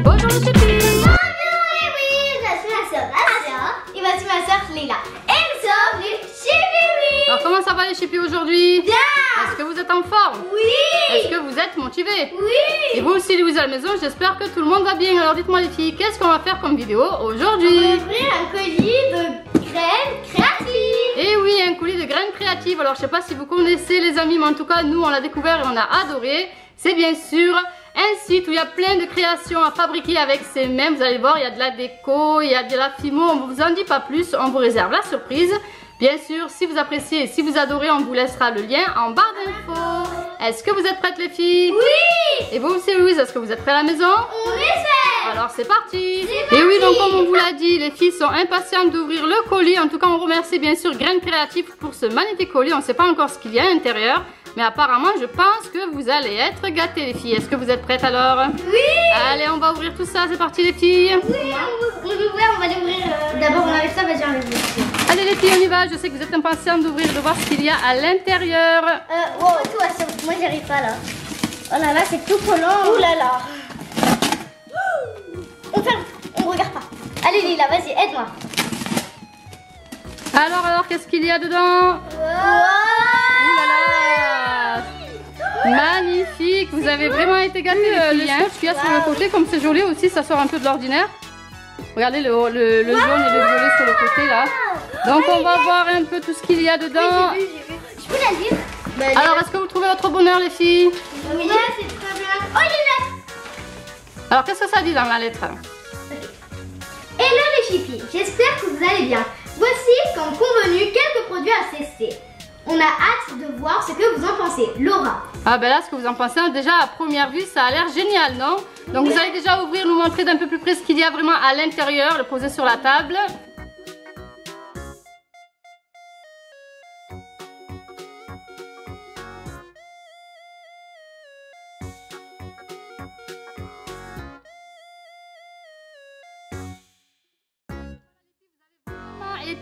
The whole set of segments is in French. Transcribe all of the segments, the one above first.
Bonjour les chippies. Bonjour les oui, je suis ma soeur Asia. Et voici ma soeur Leila. Et nous sommes les chippies. Alors comment ça va les chippies aujourd'hui? Bien. Est-ce que vous êtes en forme? Oui. Est-ce que vous êtes motivés? Oui. Et vous aussi les à la maison, j'espère que tout le monde va bien. Alors dites-moi les filles, qu'est-ce qu'on va faire comme vidéo aujourd'hui? On va ouvrir un colis de graines créatives. Et oui, un colis de graines créatives. Alors je sais pas si vous connaissez les amis, mais en tout cas nous on l'a découvert et on a adoré. C'est bien sûr un site où il y a plein de créations à fabriquer avec ses mains. Vous allez voir, il y a de la déco, il y a de la fimo. On ne vous en dit pas plus, on vous réserve la surprise. Bien sûr, si vous appréciez et si vous adorez, on vous laissera le lien en barre d'infos. Est-ce que vous êtes prêtes les filles? Oui. Et vous aussi Louise, est-ce que vous êtes prêts à la maison? On essaie. Alors c'est parti. Et oui, donc comme on vous l'a dit, les filles sont impatientes d'ouvrir le colis. En tout cas, on remercie bien sûr Graines Créatives pour ce magnifique colis. On ne sait pas encore ce qu'il y a à l'intérieur. Mais apparemment, je pense que vous allez être gâtés les filles. Est-ce que vous êtes prêtes alors? Oui. Allez, on va ouvrir tout ça. C'est parti les filles. Oui, on va l'ouvrir. D'abord, on avait ça, vas-y, on va l'ouvrir. Allez les filles, on y va. Je sais que vous êtes impatientes d'ouvrir, de voir ce qu'il y a à l'intérieur. Wow, toi, moi j'y arrive pas là. Oh là là, c'est tout collant. Ouh là là. On ferme, on regarde pas. Allez Lila, vas-y, aide-moi. Alors, qu'est-ce qu'il y a dedans? Ouh là là. Magnifique. Vous avez vraiment été gâtés les filles. Le scotch qu'il y a sur le côté, comme c'est joli aussi, ça sort un peu de l'ordinaire. Regardez le jaune et le violet sur le côté là. Donc on va voir un peu tout ce qu'il y a dedans. Oui, j'ai vu. Je peux la lire? Alors est-ce que vous trouvez votre bonheur les filles? Oui, c'est très bien. Oh, il est là. Alors qu'est-ce que ça dit dans la lettre? Hello les chippies, j'espère que vous allez bien. Voici, comme convenu, quelques produits à tester. On a hâte de voir ce que vous en pensez. Laura. Ah ben là, ce que vous en pensez, déjà à première vue, ça a l'air génial, non? Donc vous allez déjà ouvrir, nous montrer d'un peu plus près ce qu'il y a vraiment à l'intérieur, le poser sur la table.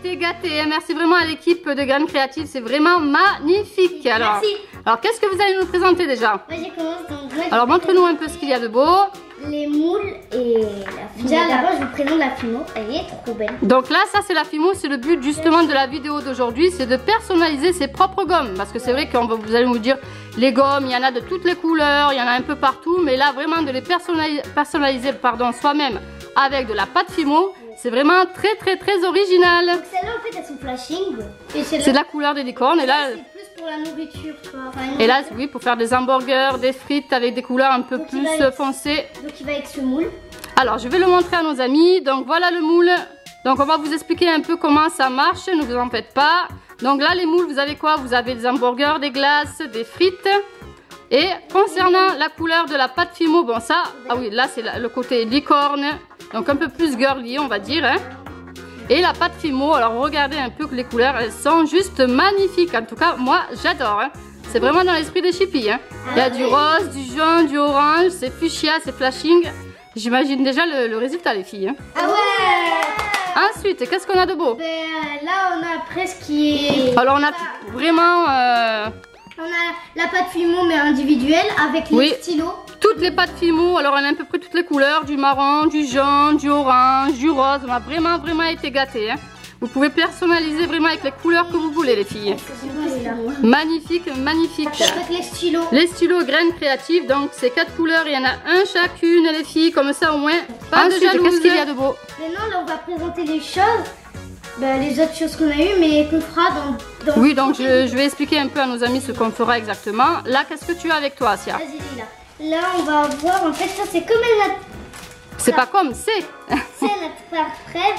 Été gâtés, merci vraiment à l'équipe de Graines Créatives, c'est vraiment magnifique. Merci. Alors qu'est-ce que vous allez nous présenter déjà? Moi, j'ai commencé dans Alors montre-nous un peu ce qu'il y a de beau. les moules et la fimo. Déjà là-bas, je vous présente la fimo, elle est trop belle. Donc là, ça c'est la fimo, c'est le but justement de la vidéo d'aujourd'hui, c'est de personnaliser ses propres gommes. Parce que c'est vrai que vous allez nous dire, les gommes, il y en a de toutes les couleurs, il y en a un peu partout. Mais là, vraiment de les personnaliser soi-même avec de la pâte fimo. C'est vraiment très très très original. Donc celles-là en fait elles sont flashing. C'est de la couleur des licornes et là... C'est plus pour la nourriture, tu vois. Enfin, et là oui, pour faire des hamburgers, des frites avec des couleurs un peu plus foncées. Donc il va avec ce moule. Alors je vais le montrer à nos amis. Donc voilà le moule. Donc on va vous expliquer un peu comment ça marche, ne vous en faites pas. Donc là les moules, vous avez quoi? Vous avez des hamburgers, des glaces, des frites. Et concernant la couleur de la pâte fimo, bon ça, ah oui là c'est le côté licorne. Donc un peu plus girly on va dire hein. Et la pâte fimo, alors regardez un peu que les couleurs elles sont juste magnifiques. En tout cas moi j'adore hein. C'est vraiment dans l'esprit des chippies hein. Il y a du rose, du jaune, du orange, c'est fuchsia, c'est flashing. J'imagine déjà le résultat les filles hein. Ah ouais. Ensuite qu'est-ce qu'on a de beau? Là on a presque qui est... Alors on a vraiment... On a la pâte fimo mais individuelle avec les stylos. Toutes les pâtes fimo, alors on a à peu près toutes les couleurs, du marron, du jaune, du orange, du rose. On a vraiment été gâtés hein. Vous pouvez personnaliser vraiment avec les couleurs que vous voulez les filles. Magnifique, magnifique. Avec les stylos. Les stylos Graines Créatives, donc c'est 4 couleurs, il y en a un chacune les filles, comme ça au moins. Pas de jalouse. Qu'est-ce qu'il y a de beau? Maintenant là on va présenter les choses. Les autres choses qu'on a eues mais qu'on fera dans... Oui, donc je vais expliquer un peu à nos amis ce qu'on fera exactement. Là, qu'est-ce que tu as avec toi, Asia? Vas-y, Lila. Là, on va voir, en fait, ça c'est comme un... C'est pas comme, c'est... C'est un attrape-rêve.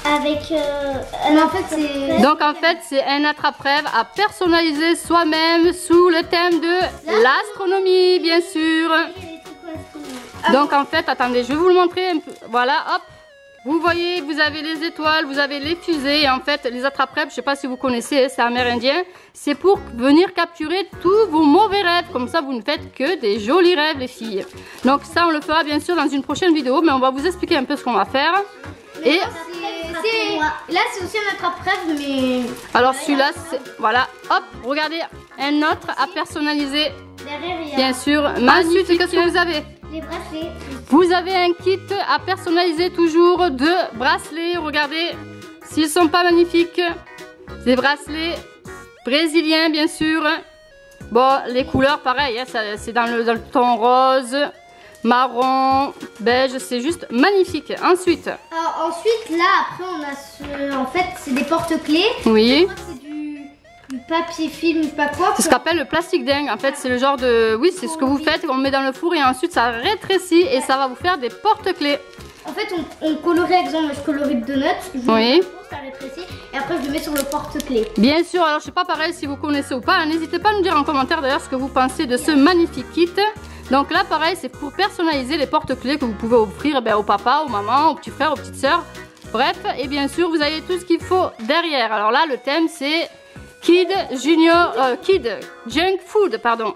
Avec... en fait, c'est... Donc, en fait, c'est un attrape-rêve à personnaliser soi-même sous le thème de l'astronomie, bien sûr. Donc, en fait, attendez, je vais vous le montrer un peu. Voilà, hop. Vous voyez, vous avez les étoiles, vous avez les fusées. Et en fait, les attrape-rêves, je ne sais pas si vous connaissez, c'est amérindien. C'est pour venir capturer tous vos mauvais rêves. Comme ça, vous ne faites que des jolis rêves, les filles. Donc ça, on le fera bien sûr dans une prochaine vidéo. Mais on va vous expliquer un peu ce qu'on va faire. Et là, c'est aussi un attrape-rêve, mais... Alors celui-là, voilà, hop, regardez, un autre à personnaliser. Derrière, il y a... Bien sûr, ensuite, qu'est-ce que vous avez? Les bracelets. Vous avez un kit à personnaliser toujours de bracelets. Regardez s'ils sont pas magnifiques. Des bracelets brésiliens bien sûr. Bon, les couleurs pareil, hein, c'est dans le ton rose, marron, beige, c'est juste magnifique. Ensuite, là après on a en fait c'est des porte-clés. Oui. Je crois que c'est du papier film, je sais pas quoi. C'est ce qu'on appelle le plastique dingue. En fait, c'est le genre de, oui, c'est ce que vous faites, on met dans le four et ensuite ça rétrécit et ça va vous faire des porte-clés. En fait, on colorie, exemple, je colorie de donuts. Oui. Ça rétrécit et après je le mets sur le porte-clés. Bien sûr, alors je sais pas pareil si vous connaissez ou pas. N'hésitez pas à nous dire en commentaire d'ailleurs ce que vous pensez de ce magnifique kit. Donc là, pareil, c'est pour personnaliser les porte-clés que vous pouvez offrir au papa, aux mamans, aux petits frères, aux petites sœurs. Bref, et bien sûr, vous avez tout ce qu'il faut derrière. Alors là, le thème c'est Kid Junk Food, pardon.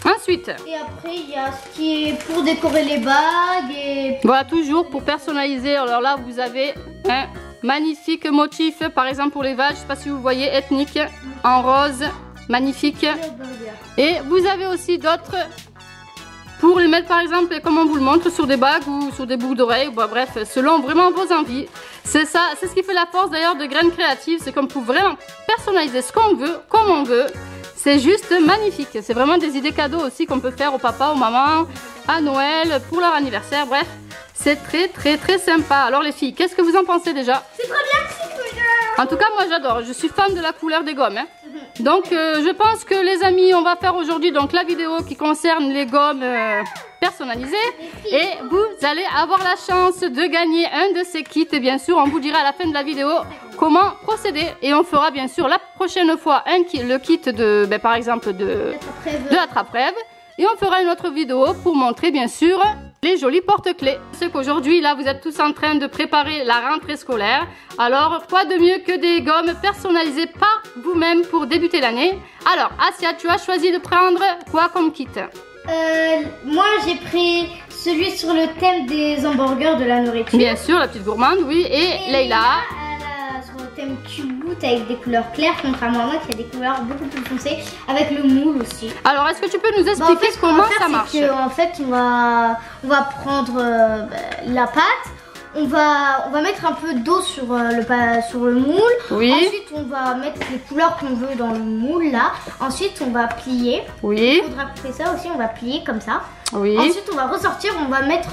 Ensuite. Et après, il y a ce qui est pour décorer les bagues et... Voilà, toujours pour personnaliser. Alors là, vous avez un magnifique motif, par exemple pour les vaches, je sais pas si vous voyez, ethnique, en rose, magnifique. Et vous avez aussi d'autres pour les mettre par exemple, comme on vous le montre, sur des bagues ou sur des boucles d'oreilles, bah, bref, selon vraiment vos envies. C'est ça, c'est ce qui fait la force d'ailleurs de Graines Créatives, c'est qu'on peut vraiment personnaliser ce qu'on veut, comme on veut. C'est juste magnifique, c'est vraiment des idées cadeaux aussi qu'on peut faire au papa, aux mamans, à Noël, pour leur anniversaire, bref. C'est très sympa. Alors les filles, qu'est-ce que vous en pensez déjà? C'est très bien, c'est très bien. En tout cas, moi j'adore, je suis fan de la couleur des gommes. Hein. Donc je pense que les amis, on va faire aujourd'hui donc la vidéo qui concerne les gommes personnalisées. Et vous allez avoir la chance de gagner un de ces kits. Et bien sûr, on vous dira à la fin de la vidéo comment procéder. Et on fera bien sûr la prochaine fois le kit de, par exemple, de l'attrape-rêve. Et on fera une autre vidéo pour montrer bien sûr les jolis porte-clés. C'est qu'aujourd'hui là vous êtes tous en train de préparer la rentrée scolaire. Alors quoi de mieux que des gommes personnalisées par vous-même pour débuter l'année. Alors Asia, tu as choisi de prendre quoi comme kit? Moi j'ai pris celui sur le thème des hamburgers, de la nourriture. Bien sûr, la petite gourmande, oui. Et Leïla sur le thème cube-boot avec des couleurs claires, contrairement à moi qui a des couleurs beaucoup plus foncées, avec le moule aussi. Alors est-ce que tu peux nous expliquer comment ça marche? En fait on va prendre la pâte. On va mettre un peu d'eau sur le moule. Oui. Ensuite, on va mettre les couleurs qu'on veut dans le moule là. Ensuite, on va plier. Oui. Il faudra couper ça aussi. On va plier comme ça. Oui. Ensuite, on va ressortir. On va mettre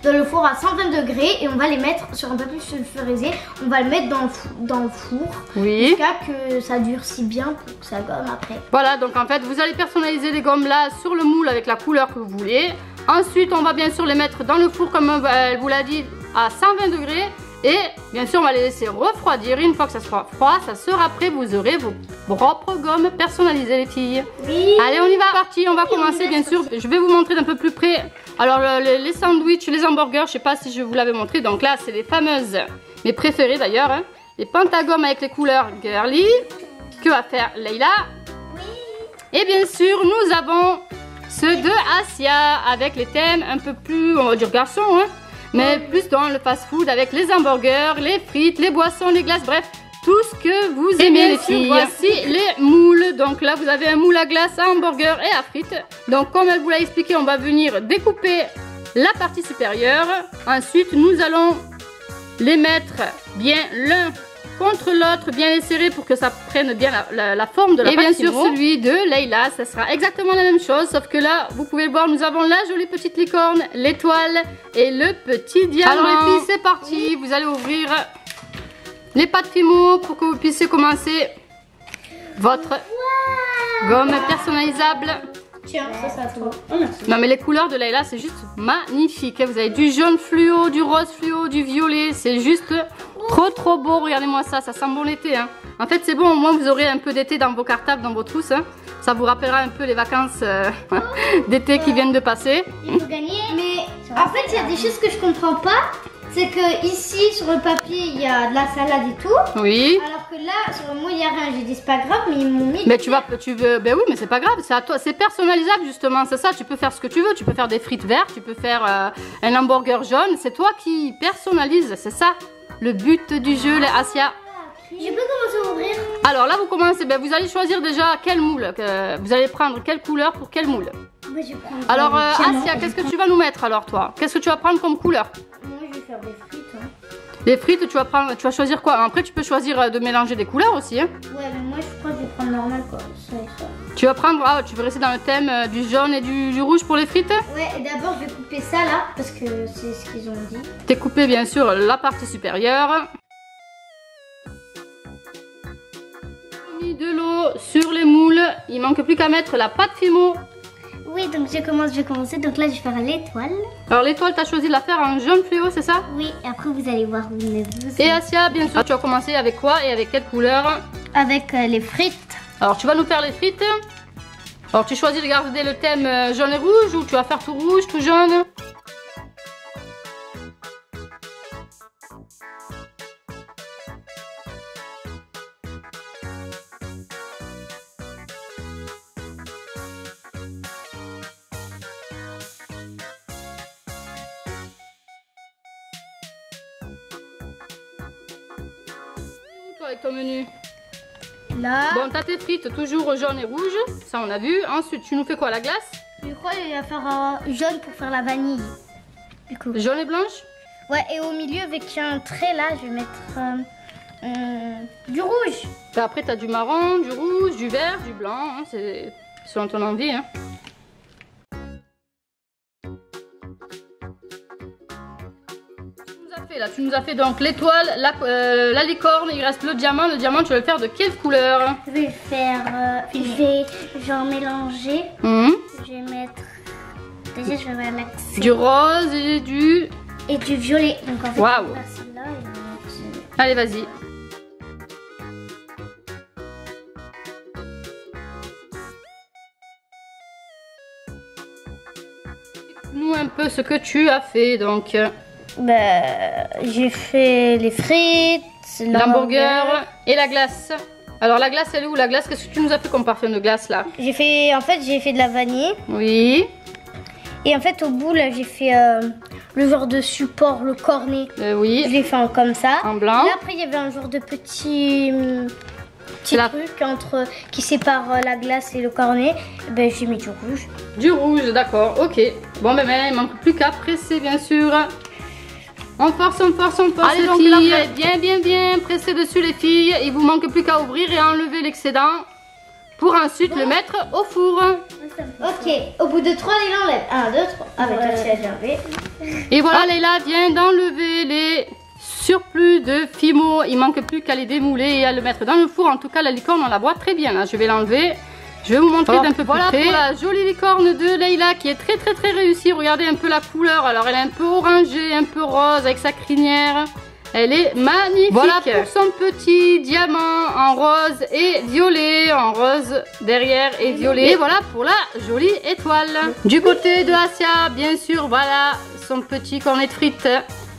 dans le four à 120 degrés et on va les mettre sur un papier sulfurisé. On va le mettre dans le four. Oui. Jusqu'à que ça durcit bien pour que ça gomme après. Voilà, donc en fait, vous allez personnaliser les gommes là sur le moule avec la couleur que vous voulez. Ensuite, on va bien sûr les mettre dans le four comme elle vous l'a dit, à 120 degrés. Et bien sûr, on va les laisser refroidir. Une fois que ça sera froid, ça sera prêt. Vous aurez vos propres gommes personnalisées, les filles. Oui. Allez, on y va. Parti, on va commencer bien sûr. Je vais vous montrer d'un peu plus près. Alors, les sandwichs, les hamburgers, je sais pas si je vous l'avais montré. Donc là, c'est les fameuses, mes préférées d'ailleurs, hein, les pentagommes avec les couleurs girly. Que va faire Leïla? Oui. Et bien sûr, nous avons ceux de Asia avec les thèmes un peu plus, on va dire garçon, hein, mais plus dans le fast-food avec les hamburgers, les frites, les boissons, les glaces, bref, tout ce que vous aimez les filles. Voici les moules. Donc là, vous avez un moule à glace, à hamburger et à frites. Donc comme elle vous l'a expliqué, on va venir découper la partie supérieure. Ensuite, nous allons les mettre bien l'un contre l'autre, bien les serrer pour que ça prenne bien la forme de la pâte. Et bien sûr celui de Leïla, ça sera exactement la même chose, sauf que là, vous pouvez le voir, nous avons la jolie petite licorne, l'étoile et le petit diamant. Alors les filles, c'est parti, vous allez ouvrir les pâtes Fimo pour que vous puissiez commencer votre gomme personnalisable. Tiens, ça toi. Oh, merci. Non mais les couleurs de Leïla, c'est juste magnifique. Vous avez du jaune fluo, du rose fluo, du violet, c'est juste trop beau. Regardez-moi ça, ça sent bon l'été. Hein. En fait c'est bon, au moins vous aurez un peu d'été dans vos cartables, dans vos trousses. Hein. Ça vous rappellera un peu les vacances d'été qui viennent de passer. Il faut gagner. Mais en fait il y a des choses que je comprends pas. C'est que ici sur le papier il y a de la salade et tout. Oui. Alors que là sur le moule il n'y a rien. J'ai dit c'est pas grave, mais ils m'ont mis. Mais ben oui, mais c'est pas grave, c'est à toi, c'est personnalisable justement, c'est ça. Tu peux faire ce que tu veux, tu peux faire des frites vertes, tu peux faire un hamburger jaune. C'est toi qui personnalise, c'est ça le but du jeu, les Asia. J'ai pas commencé à ouvrir. Alors là vous commencez, vous allez choisir déjà quel moule, vous allez prendre quelle couleur pour quel moule. Moi, je vais prendre Alors Asia, qu'est-ce que tu vas nous mettre alors toi? Qu'est-ce que tu vas prendre comme couleur? Moi, je vais faire des frites. Hein. Les frites, tu vas choisir quoi? Après, tu peux choisir de mélanger des couleurs aussi. Hein. Ouais, mais moi, je crois que je vais prendre normal quoi. Ça et ça. Tu vas prendre, tu veux rester dans le thème du jaune et du rouge pour les frites? Ouais, et d'abord, je vais couper ça là, parce que c'est ce qu'ils ont dit. T'es coupé bien sûr la partie supérieure. Mis de l'eau sur les moules. Il manque plus qu'à mettre la pâte Fimo. Oui, donc je vais commencer. Donc là, je vais faire l'étoile. Alors l'étoile, tu as choisi de la faire en jaune fluo, c'est ça? Oui, et après vous allez voir. Et Asia, bien sûr, tu vas commencer avec quoi et avec quelle couleur? Avec les frites. Alors tu vas nous faire les frites. Alors tu choisis de garder le thème jaune et rouge ou tu vas faire tout rouge, tout jaune? Avec ton menu. Là. Bon, t'as tes frites toujours jaune et rouge, ça on a vu. Ensuite, tu nous fais quoi, la glace? Je crois qu'il va faire jaune pour faire la vanille. Du coup. Jaune et blanche? Ouais, et au milieu, avec un trait là, je vais mettre du rouge. Et après, t'as du marron, du rouge, du vert, du blanc. Hein, c'est selon ton envie. Hein. Là, tu nous as fait donc l'étoile, la licorne, il reste le diamant. Le diamant, tu vas le faire de quelle couleur? Je vais faire, je vais genre mélanger. Je vais mettre, déjà je vais mettre l'accent. Du rose et du violet. Donc en fait, waouh. je vais faire celle-là et je vais mettre... Allez, vas-y. Nous un peu ce que tu as fait donc. J'ai fait les frites, l'hamburger et la glace. Alors la glace elle est où? La glace, qu'est-ce que tu nous as fait comme parfum de glace là? J'ai fait de la vanille. Oui. Et en fait au bout là j'ai fait le genre de support, le cornet. Oui. Je l'ai fait comme ça. En blanc. Là après il y avait un genre de petit truc qui sépare la glace et le cornet. Ben j'ai mis du rouge. Du rouge, d'accord, ok. Bon ben il manque plus qu'à presser bien sûr. On force. Allez donc là, bien presser dessus les filles. Il vous manque plus qu'à ouvrir et enlever l'excédent pour ensuite le mettre au four. Ok, au bout de 3, il enlève. 1, 2, 3. Ah, mais toi, tu as enlevé. Et voilà, Leïla vient d'enlever les surplus de Fimo. Il manque plus qu'à les démouler et à le mettre dans le four. En tout cas, la licorne, on la voit très bien. Là. Je vais l'enlever. Je vais vous montrer d'un peu plus près. Voilà pour la jolie licorne de Leïla qui est très réussie. Regardez un peu la couleur. Alors elle est un peu orangée, un peu rose avec sa crinière. Elle est magnifique. Voilà pour son petit diamant en rose et violet. En rose derrière et violet. Et voilà pour la jolie étoile. Du côté de Asia, bien sûr, voilà son petit cornet de frites.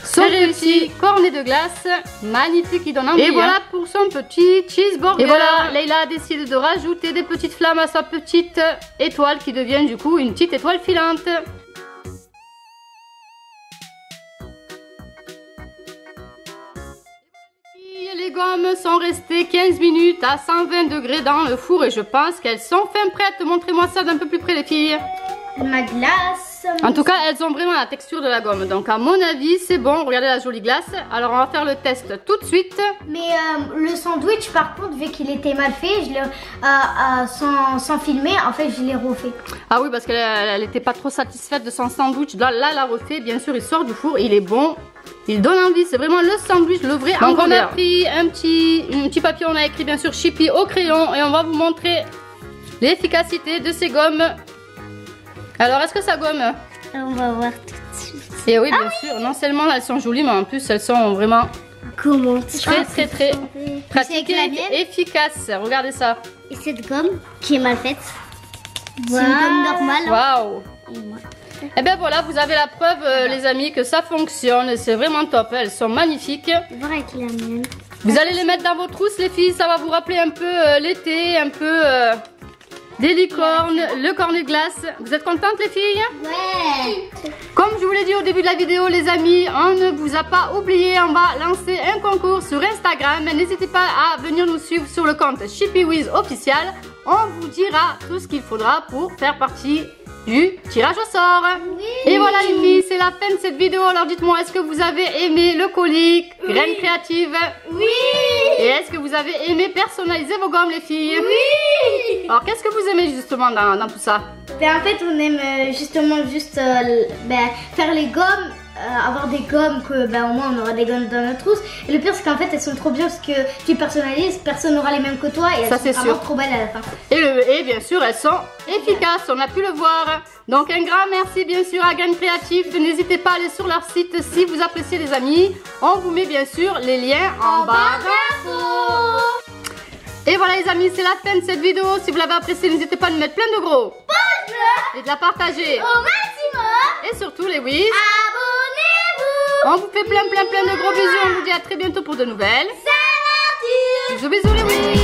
Son petit cornet de glace, magnifique, il donne envie. Et voilà pour son petit cheeseburger. Et voilà, Leïla décide de rajouter des petites flammes à sa petite étoile qui devient du coup une petite étoile filante. Les gommes sont restées 15 minutes à 120 degrés dans le four et je pense qu'elles sont fin prêtes. Montrez-moi ça d'un peu plus près les filles. Ma glace. En tout cas, elles ont vraiment la texture de la gomme. Donc à mon avis, c'est bon. Regardez la jolie glace. Alors on va faire le test tout de suite. Mais le sandwich, par contre, vu qu'il était mal fait, je sans filmer, en fait, je l'ai refait. Ah oui, parce qu'elle n'était pas trop satisfaite de son sandwich. Là, la refait. Bien sûr, il sort du four. Il est bon. Il donne envie. C'est vraiment le sandwich, le vrai. Donc on a pris un petit papier. On a écrit bien sûr Chippy au crayon. Et on va vous montrer l'efficacité de ces gommes. Alors, est-ce que ça gomme? On va voir tout de suite. Et oui, bien sûr. Non seulement elles sont jolies, mais en plus elles sont vraiment très pratiques et efficaces. Regardez ça. Et cette gomme qui est mal faite, c'est une gomme normale. Waouh. Et bien voilà, vous avez la preuve, les amis, que ça fonctionne. C'est vraiment top. Elles sont magnifiques. Voir avec la mienne. Vous allez les mettre dans vos trousses, les filles. Ça va vous rappeler un peu l'été, un peu des licornes, le cornet de glace. Vous êtes contentes, les filles? Ouais. Comme je vous l'ai dit au début de la vidéo, les amis, on ne vous a pas oublié. On va lancer un concours sur Instagram. N'hésitez pas à venir nous suivre sur le compte Chippy With officiel. On vous dira tout ce qu'il faudra pour faire partie du tirage au sort. Oui. Et voilà les filles, c'est la fin de cette vidéo. Alors dites-moi, est-ce que vous avez aimé le colis Graines créatives? Oui. Et est-ce que vous avez aimé personnaliser vos gommes les filles? Oui. Alors qu'est-ce que vous aimez justement dans tout ça? Ben, en fait, on aime justement faire les gommes, avoir des gommes que au moins on aura des gommes dans notre trousse. Et le pire c'est qu'en fait elles sont trop bien parce que tu personnalises, personne n'aura les mêmes que toi et elles sont vraiment trop belles à la fin. Et bien sûr elles sont efficaces, on a pu le voir. Donc un grand merci bien sûr à Graines Créatives. N'hésitez pas à aller sur leur site si vous appréciez les amis. On vous met bien sûr les liens en barre d'infos. Et voilà les amis, c'est la fin de cette vidéo. Si vous l'avez appréciée, n'hésitez pas à nous mettre plein de gros pouces bleus et de la partager au maximum. Et surtout les Wiz, abonnez-vous. on vous fait plein de gros bisous. On vous dit à très bientôt pour de nouvelles. C'est parti. Bisous bisous les Wiz.